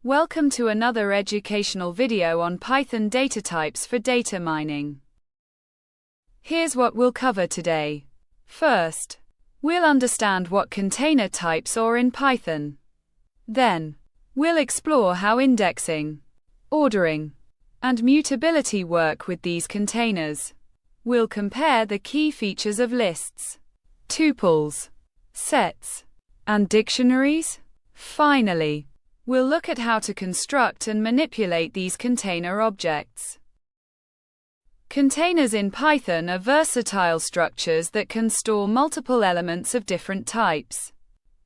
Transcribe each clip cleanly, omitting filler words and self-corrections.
Welcome to another educational video on Python data types for data mining. Here's what we'll cover today. First, we'll understand what container types are in Python. Then, we'll explore how indexing, ordering, and mutability work with these containers. We'll compare the key features of lists, tuples, sets, and dictionaries. Finally, we'll look at how to construct and manipulate these container objects. Containers in Python are versatile structures that can store multiple elements of different types.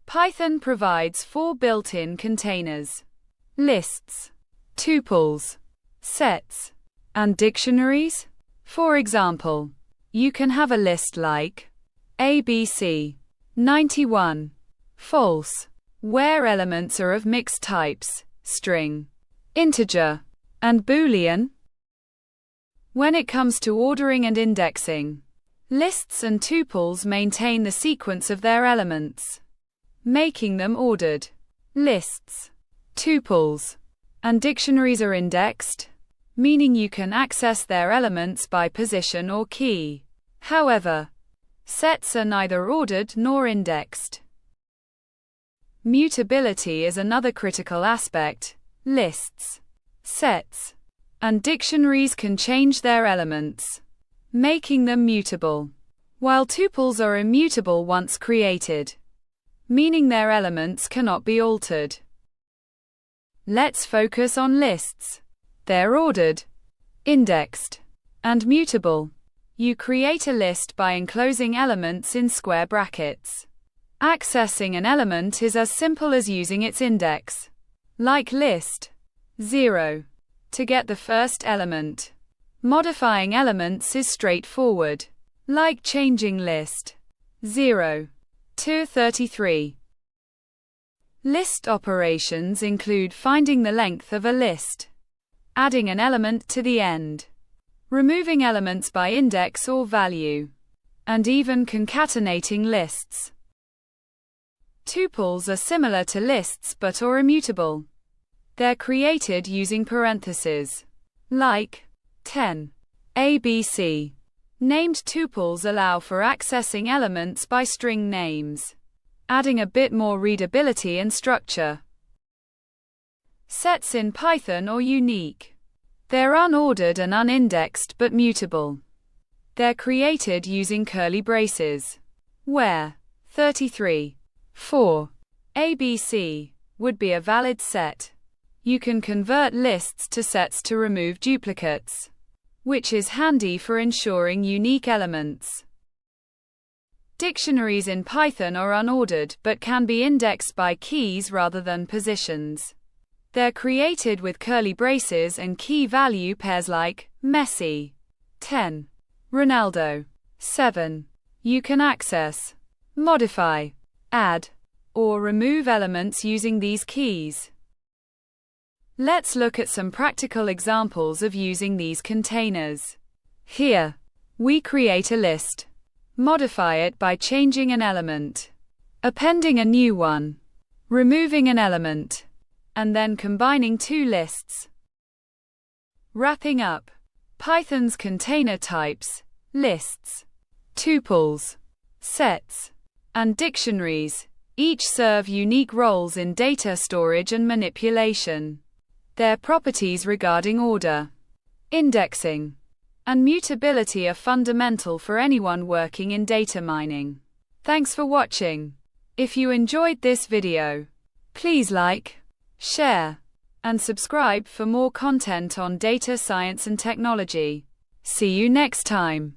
Python provides 4 built-in containers: lists, tuples, sets, and dictionaries. For example, you can have a list like ABC 91 false, where elements are of mixed types, string, integer, and Boolean. When it comes to ordering and indexing, lists and tuples maintain the sequence of their elements, making them ordered. Lists, tuples, and dictionaries are indexed, meaning you can access their elements by position or key. However, sets are neither ordered nor indexed. Mutability is another critical aspect. Lists, sets, and dictionaries can change their elements, making them mutable, while tuples are immutable once created, meaning their elements cannot be altered. Let's focus on lists. They're ordered, indexed, and mutable. You create a list by enclosing elements in square brackets. Accessing an element is as simple as using its index, like list 0, to get the first element. Modifying elements is straightforward, like changing list 0 to 33. List operations include finding the length of a list, adding an element to the end, removing elements by index or value, and even concatenating lists. Tuples are similar to lists but are immutable. They're created using parentheses, like 10. ABC. Named tuples allow for accessing elements by string names, adding a bit more readability and structure. Sets in Python are unique. They're unordered and unindexed but mutable. They're created using curly braces, where 33 4 ABC would be a valid set. You can convert lists to sets to remove duplicates, which is handy for ensuring unique elements. Dictionaries in Python are unordered but can be indexed by keys rather than positions. They're created with curly braces and key value pairs like Messi 10, Ronaldo 7. You can access, modify, add, or remove elements using these keys. Let's look at some practical examples of using these containers. Here, we create a list, modify it by changing an element, appending a new one, removing an element, and then combining 2 lists. Wrapping up, Python's container types, lists, tuples, sets, and dictionaries, each serve unique roles in data storage and manipulation. Their properties regarding order, indexing, and mutability are fundamental for anyone working in data mining. Thanks for watching. If you enjoyed this video, please like, share, and subscribe for more content on data science and technology. See you next time.